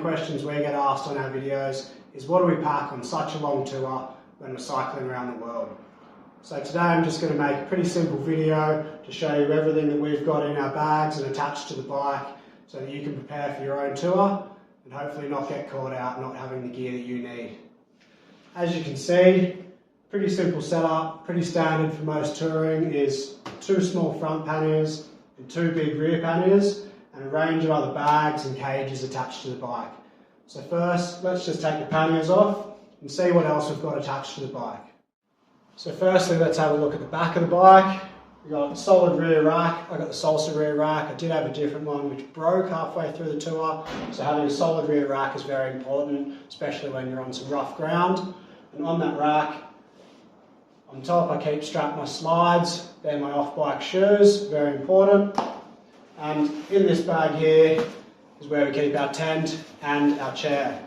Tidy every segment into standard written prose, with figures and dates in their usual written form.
questions we get asked on our videos is what do we pack on such a long tour when we're cycling around the world? So today I'm just going to make a pretty simple video to show you everything that we've got in our bags and attached to the bike so that you can prepare for your own tour and hopefully not get caught out not having the gear that you need. As you can see, pretty simple setup, pretty standard for most touring is 2 small front panniers and 2 big rear panniers and a range of other bags and cages attached to the bike. So first, let's just take the panniers off and see what else we've got attached to the bike. So firstly, let's have a look at the back of the bike. We've got a solid rear rack. I got the Salsa rear rack. I did have a different one which broke halfway through the tour. So having a solid rear rack is very important, especially when you're on some rough ground. And on that rack, on top I keep strapped my slides. They're my off-bike shoes, very important. And in this bag here is where we keep our tent and our chair.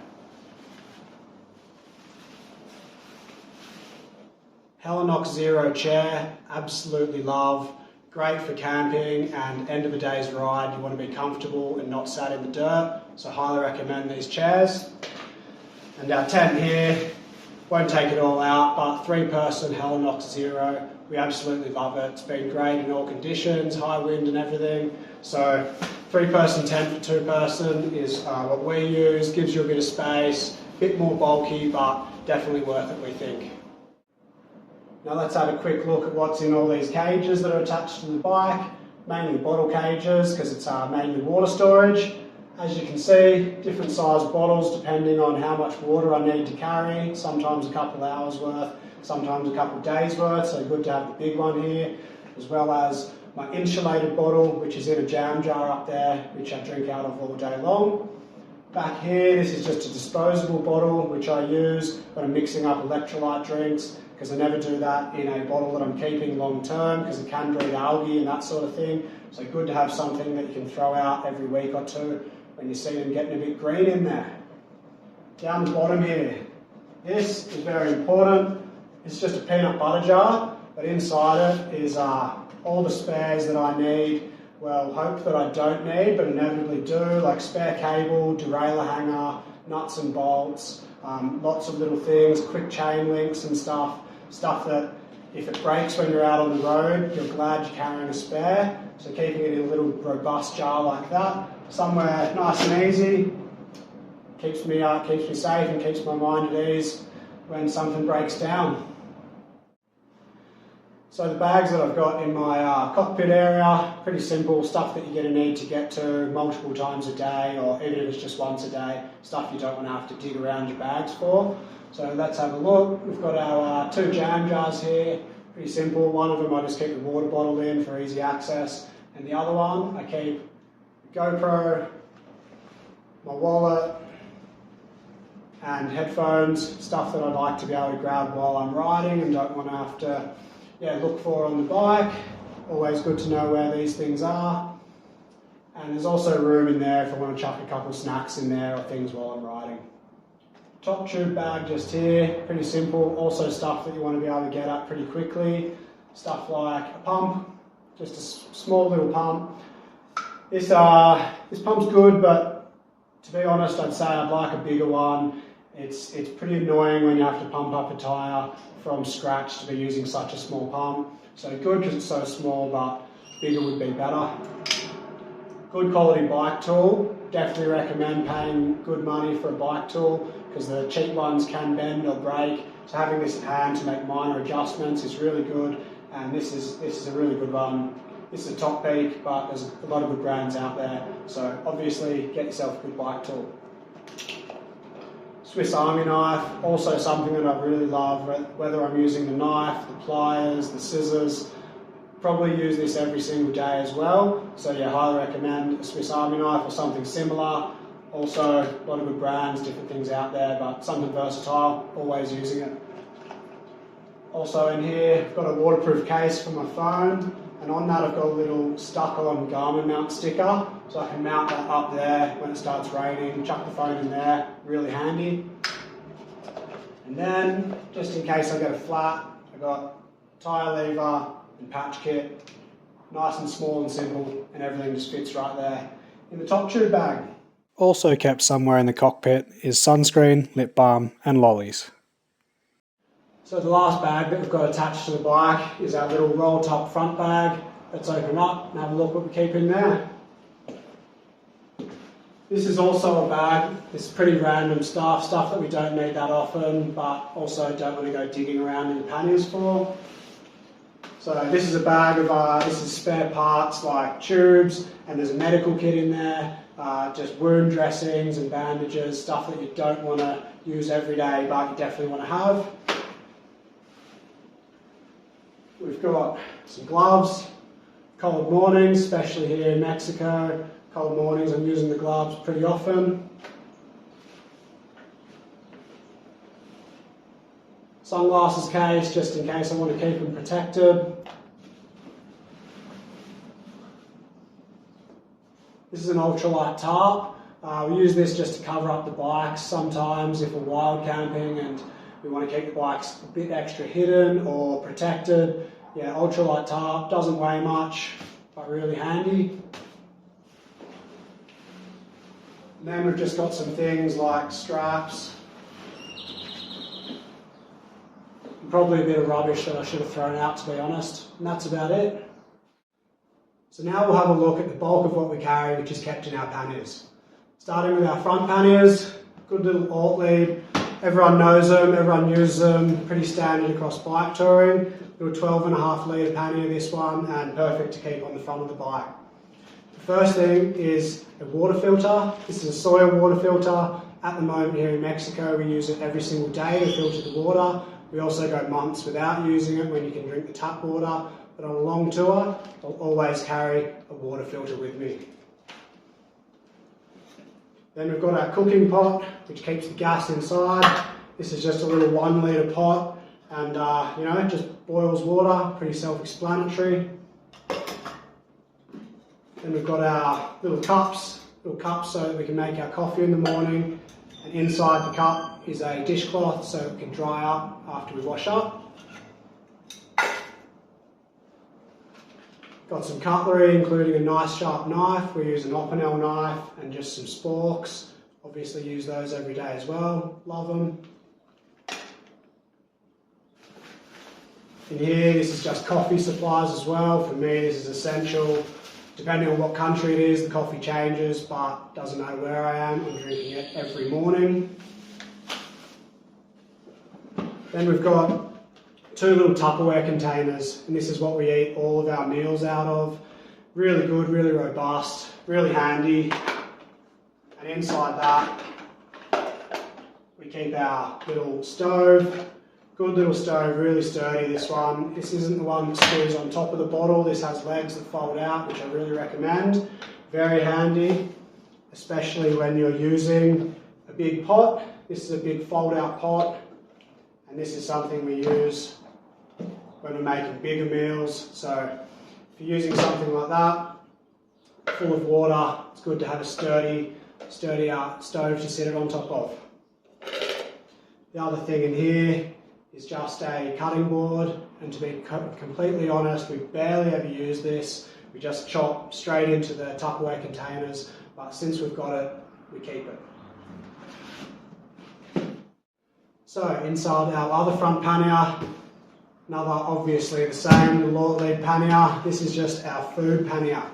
Helinox Zero chair, absolutely love. Great for camping and end of the day's ride. You want to be comfortable and not sat in the dirt. So highly recommend these chairs. And our tent here, won't take it all out, but 3-person Helinox Zero. We absolutely love it. It's been great in all conditions, high wind and everything. So 3-person tent for 2-person is what we use. Gives you a bit of space, a bit more bulky, but definitely worth it, we think. Now let's have a quick look at what's in all these cages that are attached to the bike. Mainly bottle cages because it's mainly water storage. As you can see, different sized bottles depending on how much water I need to carry. Sometimes a couple of hours worth, sometimes a couple of days worth, so good to have the big one here. As well as my insulated bottle, which is in a jam jar up there, which I drink out of all day long. Back here, this is just a disposable bottle, which I use when I'm mixing up electrolyte drinks, because I never do that in a bottle that I'm keeping long term, because it can breed algae and that sort of thing. So good to have something that you can throw out every week or two when you see them getting a bit green in there. Down the bottom here, this is very important. It's just a peanut butter jar, but inside it is all the spares that I need. Well, hope that I don't need, but inevitably do, like spare cable, derailleur hanger, nuts and bolts, lots of little things, quick chain links and stuff that if it breaks when you're out on the road, you're glad you're carrying a spare. So keeping it in a little robust jar like that, somewhere nice and easy, keeps me safe and keeps my mind at ease when something breaks down. So the bags that I've got in my cockpit area, pretty simple, stuff that you're going to need to get to multiple times a day, or even if it's just once a day, stuff you don't want to have to dig around your bags for. So let's have a look. We've got our 2 jam jars here, pretty simple. One of them I just keep the water bottle in for easy access, and the other one I keep GoPro, my wallet, and headphones, stuff that I'd like to be able to grab while I'm riding and don't want to have to look for on the bike. Always good to know where these things are. And there's also room in there if I want to chuck a couple snacks in there or things while I'm riding. Top tube bag just here, pretty simple. Also stuff that you want to be able to get at pretty quickly. Stuff like a pump, just a small little pump. This pump's good, but to be honest, I'd say I'd like a bigger one. It's pretty annoying when you have to pump up a tyre from scratch to be using such a small pump. So good because it's so small, but bigger would be better. Good quality bike tool. Definitely recommend paying good money for a bike tool because the cheap ones can bend or break. So having this at hand to make minor adjustments is really good, and this is a really good one. This is a top peak, but there's a lot of good brands out there. So obviously get yourself a good bike tool. Swiss Army knife, also something that I really love, whether I'm using the knife, the pliers, the scissors. Probably use this every single day as well. So yeah, highly recommend a Swiss Army knife or something similar. Also, a lot of good brands, different things out there, but something versatile, always using it. Also in here, I've got a waterproof case for my phone, and on that I've got a little stuck-on Garmin mount sticker, so I can mount that up there when it starts raining, chuck the phone in there, really handy. And then, just in case I get a flat, I've got tyre lever and patch kit, nice and small and simple, and everything just fits right there in the top tube bag. Also kept somewhere in the cockpit is sunscreen, lip balm and lollies. So the last bag that we've got attached to the bike is our little roll top front bag. Let's open up and have a look what we keep in there. This is also a bag. It's pretty random stuff that we don't need that often, but also don't want to go digging around in the panniers for. So this is a bag of this is spare parts like tubes, and there's a medical kit in there, just wound dressings and bandages, stuff that you don't want to use every day, but you definitely want to have. We've got some gloves, cold mornings, especially here in Mexico. Cold mornings, I'm using the gloves pretty often. Sunglasses case, just in case I want to keep them protected. This is an ultralight tarp. We use this just to cover up the bikes sometimes if we're wild camping and we want to keep the bikes a bit extra hidden or protected. Yeah, ultralight tarp, doesn't weigh much, but really handy. And then we've just got some things like straps. And probably a bit of rubbish that I should have thrown out, to be honest. And that's about it. So now we'll have a look at the bulk of what we carry, which is kept in our panniers. Starting with our front panniers, good little alt lead. Everyone knows them, everyone uses them, pretty standard across bike touring. Little 12.5 litre pannier, this one, and perfect to keep on the front of the bike. The first thing is a water filter. This is a soil water filter. At the moment here in Mexico, we use it every single day to filter the water. We also go months without using it when you can drink the tap water. But on a long tour, I'll always carry a water filter with me. Then we've got our cooking pot, which keeps the gas inside. This is just a little 1 litre pot, and it just boils water, pretty self-explanatory. Then we've got our little cups so that we can make our coffee in the morning. And inside the cup is a dishcloth so it can dry up after we wash up. Got some cutlery, including a nice sharp knife. We use an Opinel knife and just some sporks. Obviously use those every day as well. Love them. In here, this is just coffee supplies as well. For me, this is essential. Depending on what country it is, the coffee changes, but doesn't matter where I am, I'm drinking it every morning. Then we've got 2 little Tupperware containers, and this is what we eat all of our meals out of. Really good, really robust, really handy. And inside that, we keep our little stove. Good little stove, really sturdy, this one. This isn't the one that screws on top of the bottle. This has legs that fold out, which I really recommend. Very handy, especially when you're using a big pot. This is a big fold-out pot, and this is something we use when we're making bigger meals. So if you're using something like that, full of water, it's good to have a sturdy stove to sit it on top of. The other thing in here is just a cutting board, and to be completely honest, we barely ever use this. We just chop straight into the Tupperware containers, but since we've got it, we keep it. So inside our other front pannier, another obviously the same, the Lord lead pannier. This is just our food pannier.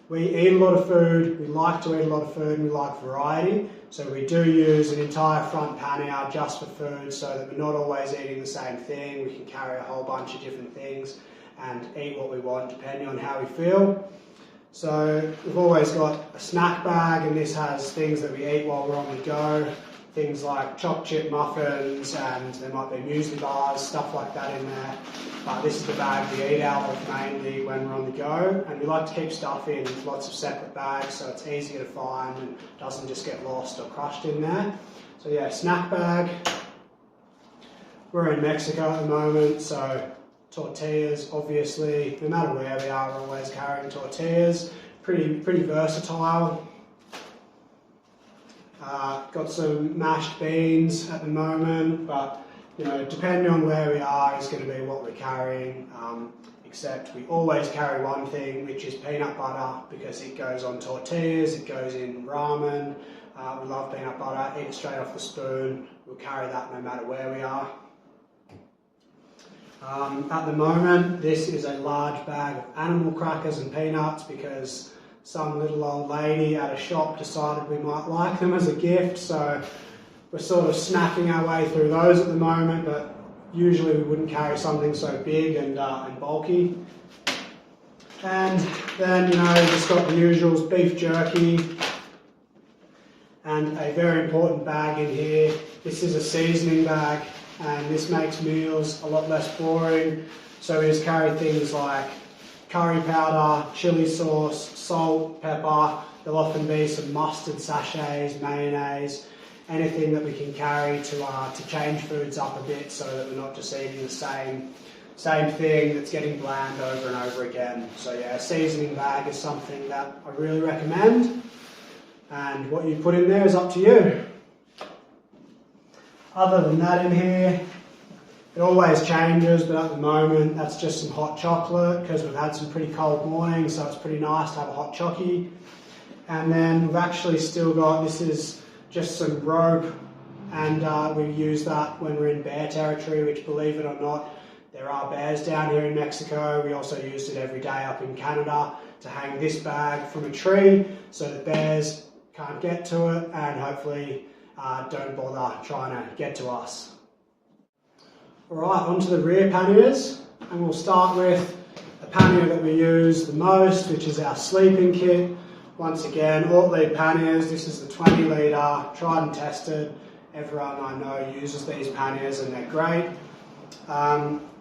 We eat a lot of food, we like to eat a lot of food, and we like variety. So we do use an entire front pannier just for food so that we're not always eating the same thing. We can carry a whole bunch of different things and eat what we want depending on how we feel. So we've always got a snack bag, and this has things that we eat while we're on the go. Things like chopped chip muffins, and there might be muesli bars, stuff like that in there. But this is the bag we eat out of mainly when we're on the go, and we like to keep stuff in lots of separate bags so it's easier to find and doesn't just get lost or crushed in there. So yeah, snack bag. We're in Mexico at the moment, so tortillas, obviously, no matter where we are, we're always carrying tortillas. Pretty versatile. Got some mashed beans at the moment, but depending on where we are is going to be what we're carrying. You except we always carry one thing, which is peanut butter, because it goes on tortillas, it goes in ramen. We love peanut butter, eat it straight off the spoon. We'll carry that no matter where we are. At the moment, this is a large bag of animal crackers and peanuts because some little old lady at a shop decided we might like them as a gift, so we're sort of snacking our way through those at the moment, but usually we wouldn't carry something so big and bulky. And then, you know, just got the usuals, beef jerky, and a very important bag in here. This is a seasoning bag, and this makes meals a lot less boring. So we just carry things like curry powder, chili sauce, salt, pepper. There'll often be some mustard sachets, mayonnaise, anything that we can carry to change foods up a bit so that we're not just eating the same thing that's getting bland over and over again. So yeah, a seasoning bag is something that I really recommend, and what you put in there is up to you. Other than that in here, it always changes, but at the moment that's just some hot chocolate because we've had some pretty cold mornings, so it's pretty nice to have a hot chockey. And then we've actually still got, this is just some rope, and we use that when we're in bear territory, which, believe it or not, there are bears down here in Mexico. We also used it every day up in Canada to hang this bag from a tree so the bears can't get to it and hopefully don't bother trying to get to us. Alright, onto the rear panniers, and we'll start with the pannier that we use the most, which is our sleeping kit. Once again, alt-lead panniers. This is the 20 litre, tried and tested. Everyone I know uses these panniers and they're great.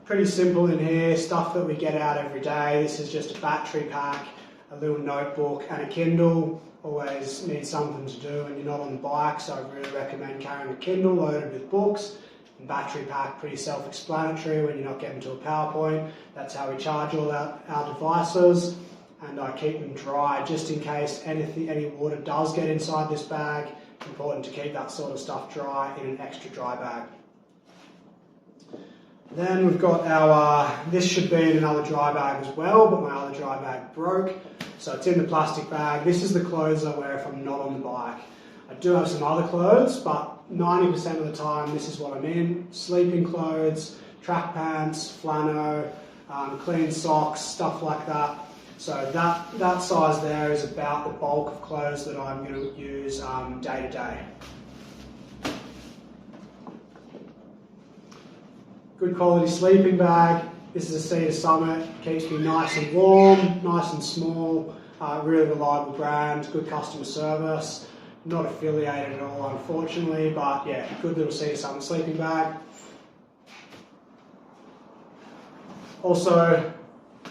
Pretty simple in here, stuff that we get out every day. This is just a battery pack, a little notebook and a Kindle. Always need something to do when you're not on the bike, so I really recommend carrying a Kindle loaded with books. And battery pack, pretty self-explanatory when you're not getting to a PowerPoint. That's how we charge all our devices. And I keep them dry just in case any water does get inside this bag. Important to keep that sort of stuff dry in an extra dry bag. Then we've got our, this should be in another dry bag as well, but my other dry bag broke. So it's in the plastic bag. This is the clothes I wear if I'm not on the bike. I do have some other clothes, but 90% of the time this is what I'm in. Sleeping clothes, track pants, flannel, clean socks, stuff like that. So that size there is about the bulk of clothes that I'm going to use day to day. Good quality sleeping bag. This is a Cedar Summit. Keeps me nice and warm, nice and small. Really reliable brand, good customer service. Not affiliated at all, unfortunately, but yeah, good little Cedar Summit sleeping bag. Also,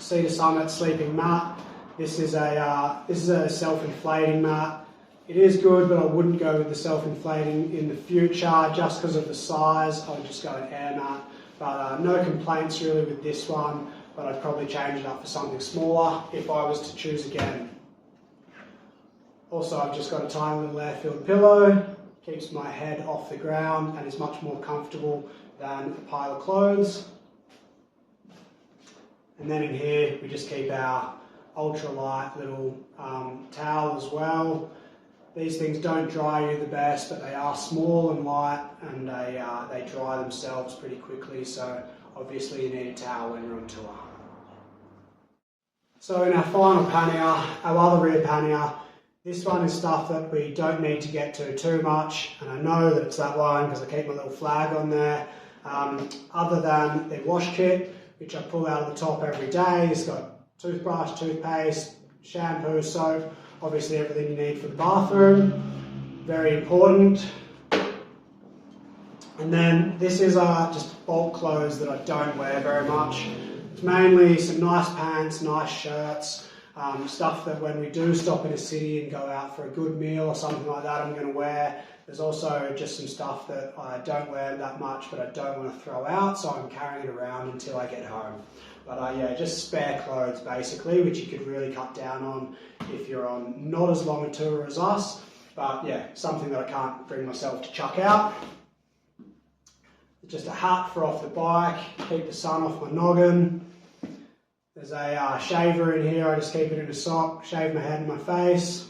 Cedar Summit sleeping mat. This is a self-inflating mat. It is good, but I wouldn't go with the self-inflating in the future just because of the size. I would just go an air mat. But no complaints really with this one, but I'd probably change it up for something smaller if I was to choose again. Also, I've just got a tiny little air-filled pillow. Keeps my head off the ground and is much more comfortable than a pile of clothes. And then in here, we just keep our ultralight little towel as well. These things don't dry you the best, but they are small and light, and they dry themselves pretty quickly, so obviously you need a towel when you're on tour. So in our final pannier, our other rear pannier, this one is stuff that we don't need to get to too much, and I know that it's that one because I keep my little flag on there. Other than the wash kit, which I pull out of the top every day. It's got toothbrush, toothpaste, shampoo, soap, obviously everything you need for the bathroom. Very important. And then this is just bulk clothes that I don't wear very much. It's mainly some nice pants, nice shirts, stuff that when we do stop in a city and go out for a good meal or something like that I'm going to wear. There's also just some stuff that I don't wear that much but I don't want to throw out, so I'm carrying it around until I get home. But yeah, just spare clothes basically, which you could really cut down on if you're on not as long a tour as us. But yeah, something that I can't bring myself to chuck out. Just a hat for off the bike, keep the sun off my noggin. There's a shaver in here, I just keep it in a sock, shave my head and my face.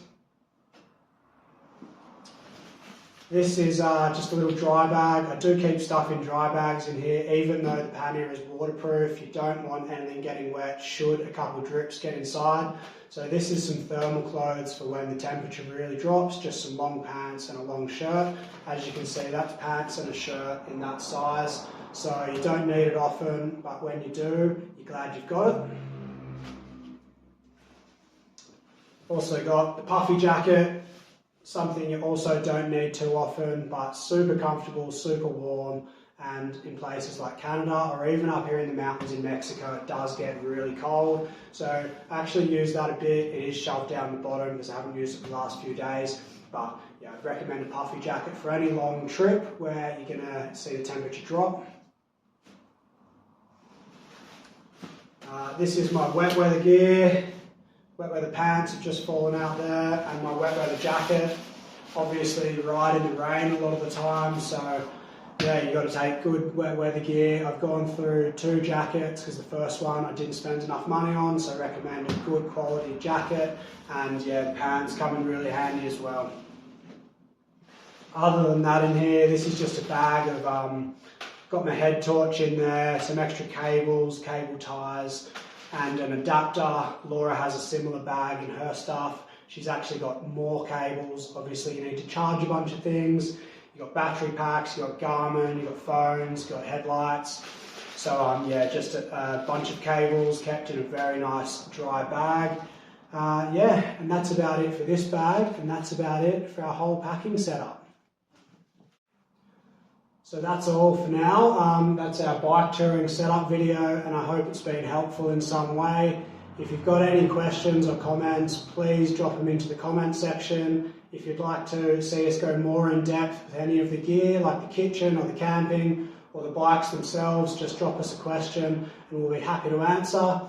This is just a little dry bag. I do keep stuff in dry bags in here, even though the pannier is waterproof. You don't want anything getting wet should a couple drips get inside. So this is some thermal clothes for when the temperature really drops, just some long pants and a long shirt. As you can see, that's pants and a shirt in that size. So you don't need it often, but when you do, you're glad you've got it. Also got the puffy jacket. Something you also don't need too often, but super comfortable, super warm, and in places like Canada or even up here in the mountains in Mexico, it does get really cold. So I actually use that a bit. It is shoved down the bottom because I haven't used it for the last few days. But yeah, I'd recommend a puffy jacket for any long trip where you're going to see the temperature drop. This is my wet weather gear. Wet weather pants have just fallen out there, and my wet weather jacket. Obviously ride in the rain a lot of the time, so yeah, you've got to take good wet weather gear. I've gone through 2 jackets because the first one I didn't spend enough money on, so I recommend a good quality jacket, and yeah, the pants come in really handy as well. Other than that in here, this is just a bag of, got my head torch in there, some extra cables, cable ties, and an adapter. Laura has a similar bag in her stuff. She's actually got more cables. Obviously you need to charge a bunch of things. You've got battery packs, you've got Garmin, you've got phones, you've got headlights. So yeah, just a bunch of cables kept in a very nice dry bag. Yeah, and that's about it for this bag, and that's about it for our whole packing setup. So that's all for now. That's our bike touring setup video, and I hope it's been helpful in some way. If you've got any questions or comments, please drop them into the comment section. If you'd like to see us go more in depth with any of the gear, like the kitchen or the camping or the bikes themselves, just drop us a question and we'll be happy to answer.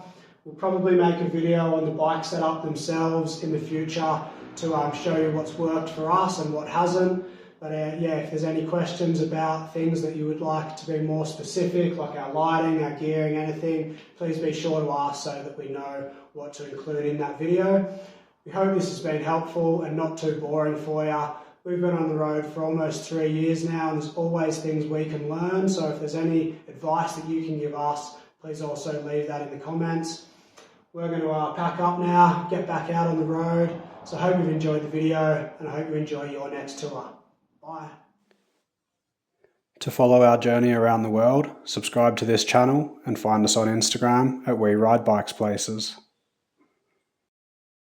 We'll probably make a video on the bike setup themselves in the future to show you what's worked for us and what hasn't. But yeah, if there's any questions about things that you would like to be more specific, like our lighting, our gearing, anything, please be sure to ask so that we know what to include in that video. We hope this has been helpful and not too boring for you. We've been on the road for almost 3 years now, and there's always things we can learn. So if there's any advice that you can give us, please also leave that in the comments. We're going to pack up now, get back out on the road. So I hope you've enjoyed the video, and I hope you enjoy your next tour. Bye. To follow our journey around the world, subscribe to this channel and find us on Instagram at We Ride Bikes Places.